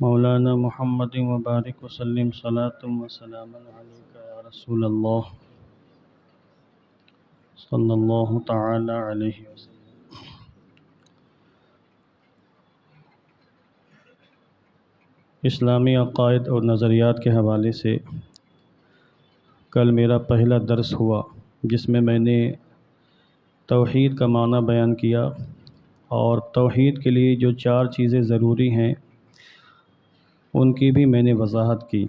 مولانا محمد وبارک وسلم صلاۃ وسلام علیک یا رسول اللہ صلی اللہ تعالی علیہ وسلم۔ اسلامی عقائد اور نظریات کے حوالے سے کل میرا پہلا درس ہوا، جس میں میں نے توحید کا معنی بیان کیا اور توحید کے لیے جو 4 چیزیں ضروری ہیں ان کی بھی میں نے وضاحت کی،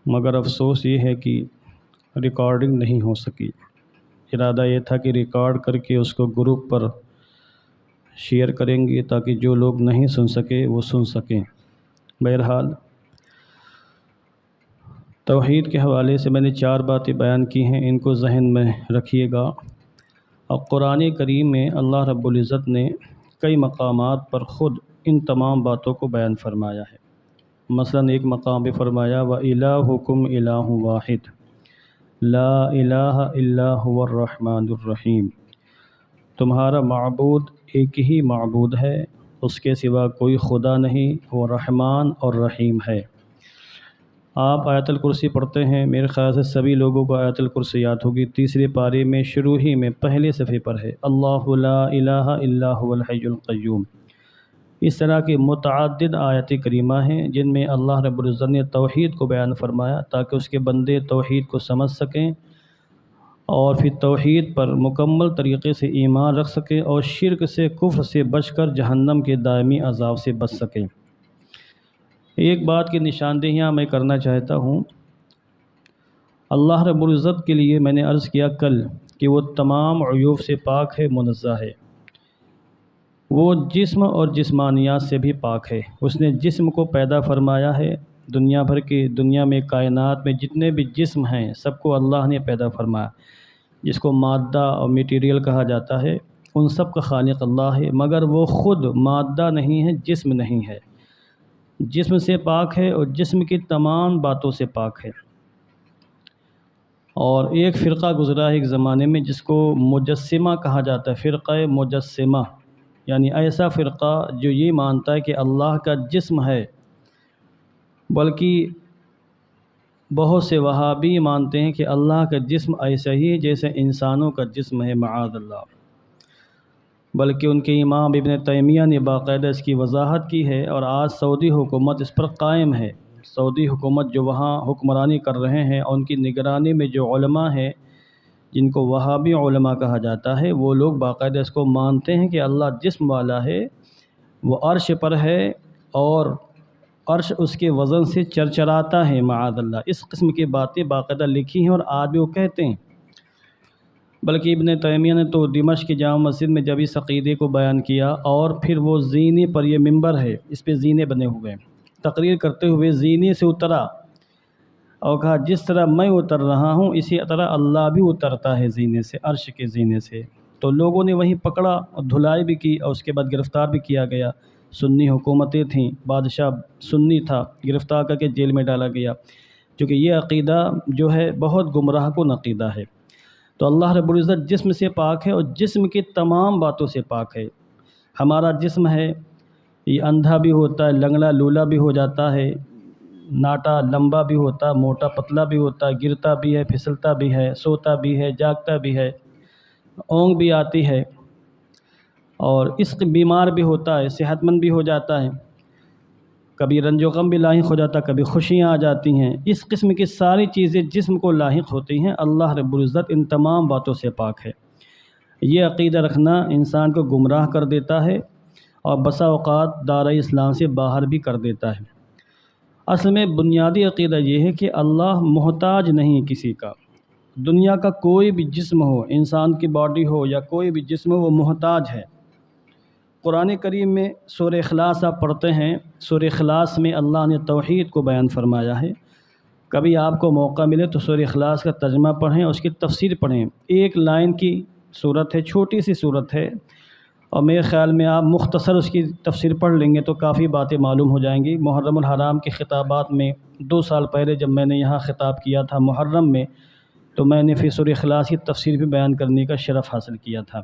مگر افسوس یہ ہے کہ ریکارڈنگ نہیں ہو سکی۔ ارادہ یہ تھا کہ ریکارڈ کر کے اس کو گروپ پر شیئر کریں گے تاکہ جو لوگ نہیں سن سکے وہ سن سکیں۔ بہرحال توحید کے حوالے سے میں نے 4 باتیں بیان کی ہیں، ان کو ذہن میں رکھیے گا۔ اب قرآن کریم میں اللہ رب العزت نے کئی مقامات پر خود ان تمام باتوں کو بیان فرمایا ہے۔ مثلا ایک مقام پہ فرمایا وَإِلَٰهُكُمْ إِلَٰهٌ وَاحِدٌ لَا إِلَٰهَ إِلَّا هُوَ الرَّحْمَٰنُ الرَّحِيمُ، تمہارا معبود ایک ہی معبود ہے، اس کے سوا کوئی خدا نہیں، وہ رحمان اور رحیم ہے۔ آپ آیت الکرسی پڑھتے ہیں، میرے خیال سے سبھی لوگوں کو آیت الکرسی یاد ہوگی۔ 3 پارے میں شروع ہی میں پہلے صفحے پر ہے اللہ لا الہ الا هو الحی القیوم۔ اس طرح کی متعدد آیات کریمہ ہیں جن میں اللہ رب العزت نے توحید کو بیان فرمایا تاکہ اس کے بندے توحید کو سمجھ سکیں اور پھر توحید پر مکمل طریقے سے ایمان رکھ سکیں اور شرک سے، کفر سے بچ کر جہنم کے دائمی عذاب سے بچ سکیں۔ ایک بات کی نشاندہیاں میں کرنا چاہتا ہوں۔ اللہ رب العزت کے لیے میں نے عرض کیا کل کہ وہ تمام عیوب سے پاک ہے، منزہ ہے۔ وہ جسم اور جسمانیات سے بھی پاک ہے۔ اس نے جسم کو پیدا فرمایا ہے۔ دنیا میں کائنات میں جتنے بھی جسم ہیں سب کو اللہ نے پیدا فرمایا، جس کو مادہ اور میٹیریل کہا جاتا ہے، ان سب کا خالق اللہ ہے، مگر وہ خود مادہ نہیں ہے، جسم نہیں ہے۔ جسم سے پاک ہے اور جسم کی تمام باتوں سے پاک ہے۔ اور ایک فرقہ گزرا ہے ایک زمانے میں جس کو مجسمہ کہا جاتا ہے، فرقہ مجسمہ، یعنی ایسا فرقہ جو یہ مانتا ہے کہ اللہ کا جسم ہے، بلکہ بہت سے وہابی مانتے ہیں کہ اللہ کا جسم ایسا ہی جیسے انسانوں کا جسم ہے، معاذ اللہ۔ بلکہ ان کے امام ابن تیمیہ نے باقاعدہ اس کی وضاحت کی ہے اور آج سعودی حکومت اس پر قائم ہے۔ سعودی حکومت جو وہاں حکمرانی کر رہے ہیں اور ان کی نگرانی میں جو علماء ہیں جن کو وہابی علماء کہا جاتا ہے، وہ لوگ باقاعدہ اس کو مانتے ہیں کہ اللہ جسم والا ہے، وہ عرش پر ہے اور عرش اس کے وزن سے چرچراتا ہے، معاذ اللہ۔ اس قسم کی باتیں باقاعدہ لکھی ہیں اور آج بھی وہ کہتے ہیں۔ بلکہ ابن تیمیہ نے تو دمشق کی جامع مسجد میں جب اس عقیدے کو بیان کیا اور پھر وہ زینے پر، یہ ممبر ہے، اس پہ زینے بنے ہوئے ہیں، تقریر کرتے ہوئے زینے سے اترا اور کہا جس طرح میں اتر رہا ہوں اسی طرح اللہ بھی اترتا ہے زینے سے، عرش کے زینے سے۔ تو لوگوں نے وہیں پکڑا اور دھلائی بھی کی اور اس کے بعد گرفتار بھی کیا گیا۔ سنی حکومتیں تھیں، بادشاہ سنی تھا، گرفتار کر کے جیل میں ڈالا گیا، کیونکہ یہ عقیدہ جو ہے بہت گمراہ کن عقیدہ ہے۔ تو اللہ رب العزت جسم سے پاک ہے اور جسم کی تمام باتوں سے پاک ہے۔ ہمارا جسم ہے، یہ اندھا بھی ہوتا ہے، لنگڑا لولا بھی ہو جاتا ہے، ناٹا لمبا بھی ہوتا ہے، موٹا پتلا بھی ہوتا ہے، گرتا بھی ہے، پھسلتا بھی ہے، سوتا بھی ہے، جاگتا بھی ہے، اونگ بھی آتی ہے، اور عشق بیمار بھی ہوتا ہے، صحت مند بھی ہو جاتا ہے، کبھی رنج و غم بھی لاحق ہو جاتا ہے، کبھی خوشیاں آ جاتی ہیں۔ اس قسم کی ساری چیزیں جسم کو لاحق ہوتی ہیں۔ اللہ رب العزت ان تمام باتوں سے پاک ہے۔ یہ عقیدہ رکھنا انسان کو گمراہ کر دیتا ہے اور بسا اوقات دائرہ اسلام سے باہر بھی کر دیتا ہے۔ اصل میں بنیادی عقیدہ یہ ہے کہ اللہ محتاج نہیں کسی کا۔ دنیا کا کوئی بھی جسم ہو، انسان کی باڈی ہو یا کوئی بھی جسم ہو، وہ محتاج ہے۔ قرآن کریم میں سورہ اخلاص آپ پڑھتے ہیں، سورہ اخلاص میں اللہ نے توحید کو بیان فرمایا ہے۔ کبھی آپ کو موقع ملے تو سورہ اخلاص کا ترجمہ پڑھیں اور اس کی تفسیر پڑھیں۔ 1 لائن کی صورت ہے، چھوٹی سی صورت ہے، اور میرے خیال میں آپ مختصر اس کی تفسیر پڑھ لیں گے تو کافی باتیں معلوم ہو جائیں گی۔ محرم الحرام کے خطابات میں 2 سال پہلے جب میں نے یہاں خطاب کیا تھا محرم میں، تو میں نے پھر سورہ اخلاص کی تفسیر بھی بیان کرنے کا شرف حاصل کیا تھا۔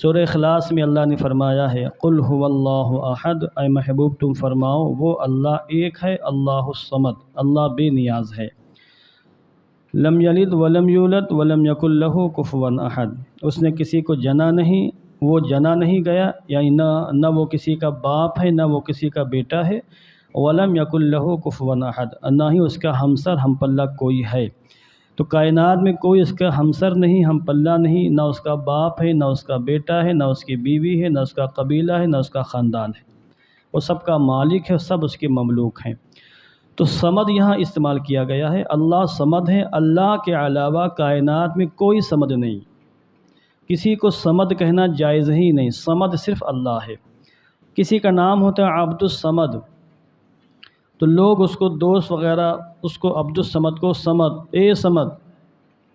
سورہ اخلاص میں اللہ نے فرمایا ہے قل هو اللہ احد، اے محبوب تم فرماؤ وہ اللہ ایک ہے، اللہ الصمد، اللہ بے نیاز ہے، لم یلد ولم یولد ولم یکن لہ کفوا احد، اس نے کسی کو جنا نہیں، وہ جنا نہیں گیا، یعنی نہ وہ کسی کا باپ ہے، نہ وہ کسی کا بیٹا ہے، ولم یکن لہ کفوا احد، نہ ہی اس کا ہمسر ہم پلہ کوئی ہے۔ تو کائنات میں کوئی اس کا ہمسر نہیں، ہم پلہ نہیں، نہ اس کا باپ ہے، نہ اس کا بیٹا ہے، نہ اس کی بیوی ہے، نہ اس کا قبیلہ ہے، نہ اس کا خاندان ہے، وہ سب کا مالک ہے، سب اس کے مملوک ہیں۔ تو صمد یہاں استعمال کیا گیا ہے، اللہ صمد ہے، اللہ کے علاوہ کائنات میں کوئی صمد نہیں، کسی کو صمد کہنا جائز ہی نہیں، صمد صرف اللہ ہے۔ کسی کا نام ہوتا ہے عبد الصمد، تو لوگ اس کو دوست وغیرہ اس کو عبد الصمد کو صمد، اے صمد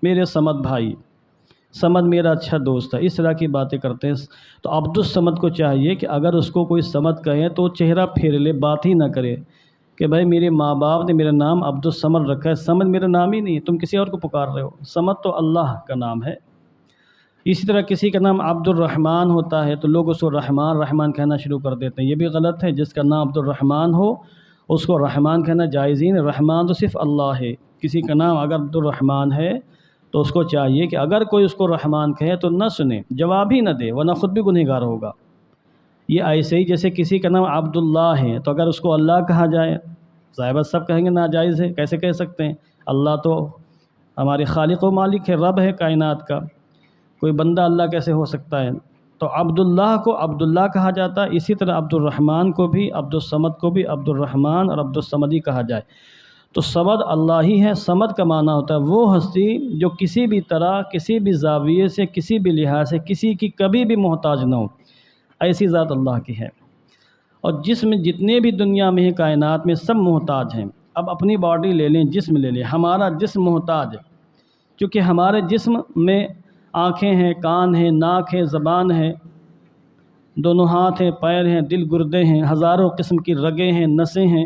میرے صمد بھائی، صمد میرا اچھا دوست ہے، اس طرح کی باتیں کرتے ہیں۔ تو عبد الصمد کو چاہیے کہ اگر اس کو کوئی صمد کہے تو چہرہ پھیر لے، بات ہی نہ کرے کہ بھائی میرے ماں باپ نے میرا نام عبد الصمد رکھا ہے، صمد میرا نام ہی نہیں ہے، تم کسی اور کو پکار رہے ہو، صمد تو اللہ کا نام ہے۔ اسی طرح کسی کا نام عبد الرحمن ہوتا ہے تو لوگ اس کو رحمان رحمان کہنا شروع کر دیتے ہیں، یہ بھی غلط ہے۔ جس کا نام عبد الرحمن ہو اس کو رحمان کہنا جائز ہی نہیں، رحمان تو صرف اللہ ہے۔ کسی کا نام اگر عبد الرحمن ہے تو اس کو چاہیے کہ اگر کوئی اس کو رحمان کہے تو نہ سنے، جواب ہی نہ دے، ورنہ خود بھی گنہگار ہوگا۔ یہ ایسے ہی جیسے کسی کا نام عبداللہ ہے تو اگر اس کو اللہ کہا جائے، ظاہر سب کہیں گے ناجائز ہے، کیسے کہہ سکتے ہیں؟ اللہ تو ہمارے خالق و مالک ہے، رب ہے کائنات کا، کوئی بندہ اللہ کیسے ہو سکتا ہے؟ تو عبداللہ کو عبداللہ کہا جاتا ہے، اسی طرح عبد الرحمن کو بھی، عبد الصمد کو بھی عبد الرحمن اور عبد الصمد ہی کہا جائے۔ تو صمد اللہ ہی ہے۔ صمد کا معنی ہوتا ہے وہ ہستی جو کسی بھی طرح، کسی بھی زاویے سے، کسی بھی لحاظ سے کسی کی کبھی بھی محتاج نہ ہو، ایسی ذات اللہ کی ہے۔ اور جسم جتنے بھی دنیا میں ہیں، کائنات میں، سب محتاج ہیں۔ اب اپنی باڈی لے لیں، جسم لے لیں، ہمارا جسم محتاج ہے، کیونکہ ہمارے جسم میں آنکھیں ہیں، کان ہیں، ناک ہے، زبان ہے، دونوں ہاتھ ہیں، پیر ہیں، دل، گردے ہیں، ہزاروں قسم کی رگیں ہیں، نسیں ہیں،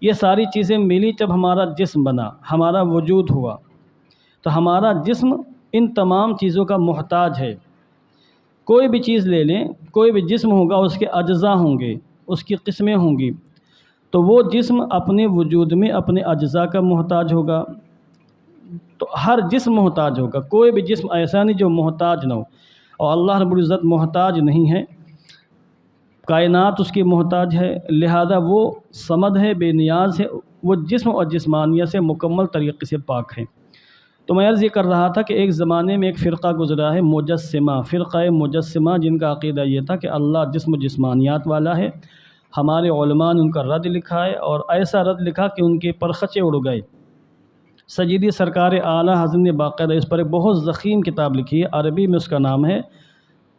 یہ ساری چیزیں ملی جب ہمارا جسم بنا، ہمارا وجود ہوا۔ تو ہمارا جسم ان تمام چیزوں کا محتاج ہے۔ کوئی بھی چیز لے لیں، کوئی بھی جسم ہوگا، اس کے اجزاء ہوں گے، اس کی قسمیں ہوں گی، تو وہ جسم اپنے وجود میں اپنے اجزاء کا محتاج ہوگا۔ تو ہر جسم محتاج ہوگا، کوئی بھی جسم ایسا نہیں جو محتاج نہ ہو، اور اللہ رب العزت محتاج نہیں ہے، کائنات اس کی محتاج ہے، لہذا وہ صمد ہے، بے نیاز ہے، وہ جسم اور جسمانیت سے مکمل طریقے سے پاک ہے۔ تو میں عرض یہ کر رہا تھا کہ ایک زمانے میں ایک فرقہ گزرا ہے مجسمہ، فرقہ مجسمہ، جن کا عقیدہ یہ تھا کہ اللہ جسم و جسمانیات والا ہے۔ ہمارے علماء نے ان کا رد لکھا ہے، اور ایسا رد لکھا کہ ان کے پرخچے اڑ گئے۔ سجیدی سرکار اعلیٰ حضرت نے باقاعدہ اس پر ایک بہت ضخیم کتاب لکھی ہے، عربی میں اس کا نام ہے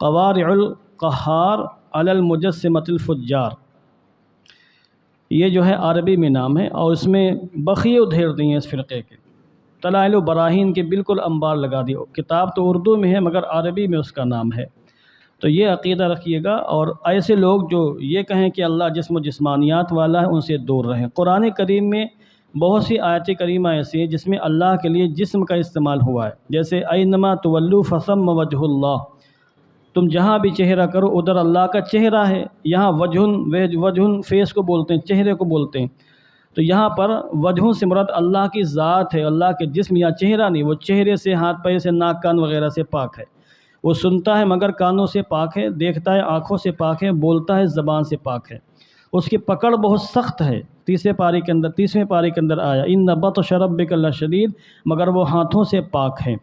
قوارع القہار علی المجسمۃ الفجار، یہ جو ہے عربی میں نام ہے، اور اس میں بخیے ادھیر دی ہیں اس فرقے کے، دلائل و براہین کے بالکل انبار لگا دی۔ کتاب تو اردو میں ہے مگر عربی میں اس کا نام ہے۔ تو یہ عقیدہ رکھیے گا، اور ایسے لوگ جو یہ کہیں کہ اللہ جسم و جسمانیات والا ہے، ان سے دور رہیں۔ قرآن کریم میں بہت سی آیات کریمہ ایسی ہیں جس میں اللہ کے لیے جسم کا استعمال ہوا ہے، جیسے اینما تولوا فثم وجہ اللہ، تم جہاں بھی چہرہ کرو ادھر اللہ کا چہرہ ہے۔ یہاں وجہن فیس کو بولتے ہیں، چہرے کو بولتے ہیں، تو یہاں پر وجہن سے مراد اللہ کی ذات ہے، اللہ کے جسم یا چہرہ نہیں، وہ چہرے سے، ہاتھ پیر سے، ناک کان وغیرہ سے پاک ہے۔ وہ سنتا ہے مگر کانوں سے پاک ہے، دیکھتا ہے آنکھوں سے پاک ہے، بولتا ہے زبان سے پاک ہے، اس کی پکڑ بہت سخت ہے۔ تیسویں پارے کے اندر آیا ان بطش ربک لشدید، مگر وہ ہاتھوں سے پاک ہے۔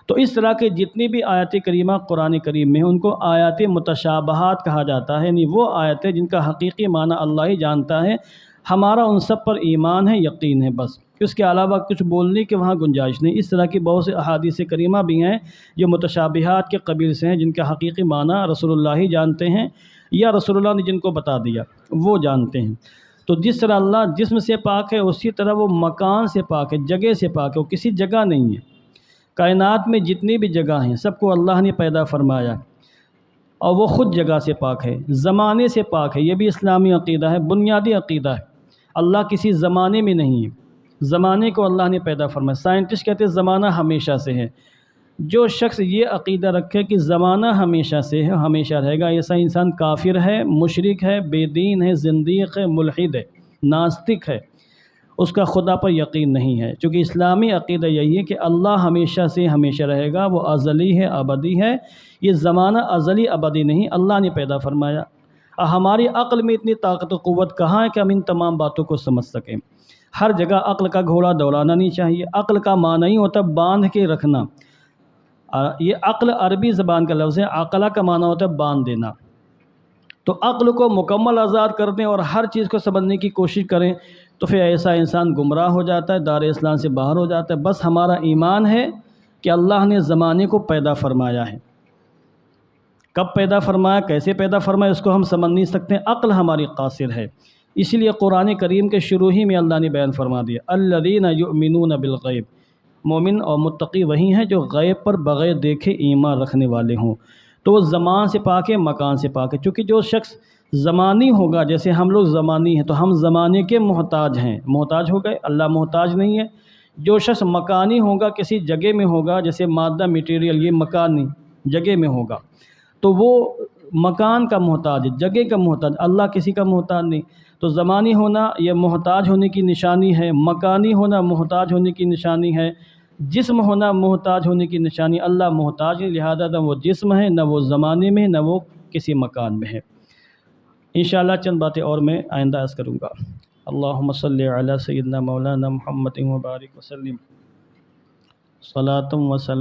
تو اس طرح کے جتنی بھی آیات کریمہ قرآن کریم میں ہیں ان کو آیات متشابہات کہا جاتا ہے، یعنی وہ آیتیں جن کا حقیقی معنی اللہ ہی جانتا ہے، ہمارا ان سب پر ایمان ہے، یقین ہے، بس اس کے علاوہ کچھ بولنے کی وہاں گنجائش نہیں۔ اس طرح کی بہت سے احادیث کریمہ بھی ہیں جو متشابہات کے قبیل سے ہیں، جن کا حقیقی معنی رسول اللہ ہی جانتے ہیں، یا رسول اللہ نے جن کو بتا دیا وہ جانتے ہیں۔ تو جس طرح اللہ جسم سے پاک ہے، اسی طرح وہ مکان سے پاک ہے، جگہ سے پاک ہے، وہ کسی جگہ نہیں ہے۔ کائنات میں جتنی بھی جگہ ہیں سب کو اللہ نے پیدا فرمایا، اور وہ خود جگہ سے پاک ہے، زمانے سے پاک ہے۔ یہ بھی اسلامی عقیدہ ہے، بنیادی عقیدہ ہے۔ اللہ کسی زمانے میں نہیں ہے، زمانے کو اللہ نے پیدا فرمایا۔ سائنٹسٹ کہتے ہیں زمانہ ہمیشہ سے ہے، جو شخص یہ عقیدہ رکھے کہ زمانہ ہمیشہ سے ہے، ہمیشہ رہے گا، ایسا انسان کافر ہے، مشرک ہے، بے دین ہے، زندیق ہے، ملحد ہے، ناستک ہے، اس کا خدا پر یقین نہیں ہے۔ چونکہ اسلامی عقیدہ یہی ہے کہ اللہ ہمیشہ سے ہمیشہ رہے گا، وہ ازلی ہے، ابدی ہے۔ یہ زمانہ ازلی ابدی نہیں، اللہ نے پیدا فرمایا۔ ہماری عقل میں اتنی طاقت و قوت کہاں ہے کہ ہم ان تمام باتوں کو سمجھ سکیں؟ ہر جگہ عقل کا گھوڑا دوڑانا نہیں چاہیے۔ عقل کا معنی ہی ہوتا ہے باندھ کے رکھنا۔ یہ عقل عربی زبان کا لفظ ہے، عقلہ کا معنی ہوتا ہے باندھ دینا۔ تو عقل کو مکمل آزاد کر دیں اور ہر چیز کو سمجھنے کی کوشش کریں تو پھر ایسا انسان گمراہ ہو جاتا ہے، دار اسلام سے باہر ہو جاتا ہے۔ بس ہمارا ایمان ہے کہ اللہ نے زمانے کو پیدا فرمایا ہے، کب پیدا فرمایا، کیسے پیدا فرمایا، اس کو ہم سمجھ نہیں سکتے، عقل ہماری قاصر ہے۔ اسی لیے قرآن کریم کے شروع ہی میں اللہ نے بیان فرما دیا، الذین یؤمنون بالغیب، مومن اور متقی وہی ہیں جو غیب پر بغیر دیکھے ایمان رکھنے والے ہوں۔ تو وہ زمان سے پاک ہے، مکان سے پاک ہے۔ چونکہ جو شخص زمانی ہوگا، جیسے ہم لوگ زمانی ہیں تو ہم زمانے کے محتاج ہیں، محتاج ہو گئے، اللہ محتاج نہیں ہے۔ جو شخص مکانی ہوگا، کسی جگہ میں ہوگا، جیسے مادہ میٹیریل، یہ مکانی جگہ میں ہوگا تو وہ مکان کا محتاج ہے، جگہ کا محتاج، اللہ کسی کا محتاج نہیں۔ تو زمانی ہونا یہ محتاج ہونے کی نشانی ہے، مکانی ہونا محتاج ہونے کی نشانی ہے، جسم ہونا محتاج ہونے کی نشانی۔ اللہ محتاج ہے، لہذا نہ وہ جسم ہے، نہ وہ زمانے میں، نہ وہ کسی مکان میں ہے۔ انشاءاللہ چند باتیں اور میں آئندہ عرض کروں گا۔ اللہم صلی علی سیدنا مولانا محمد و بارک وسلم، صلاۃ و سلام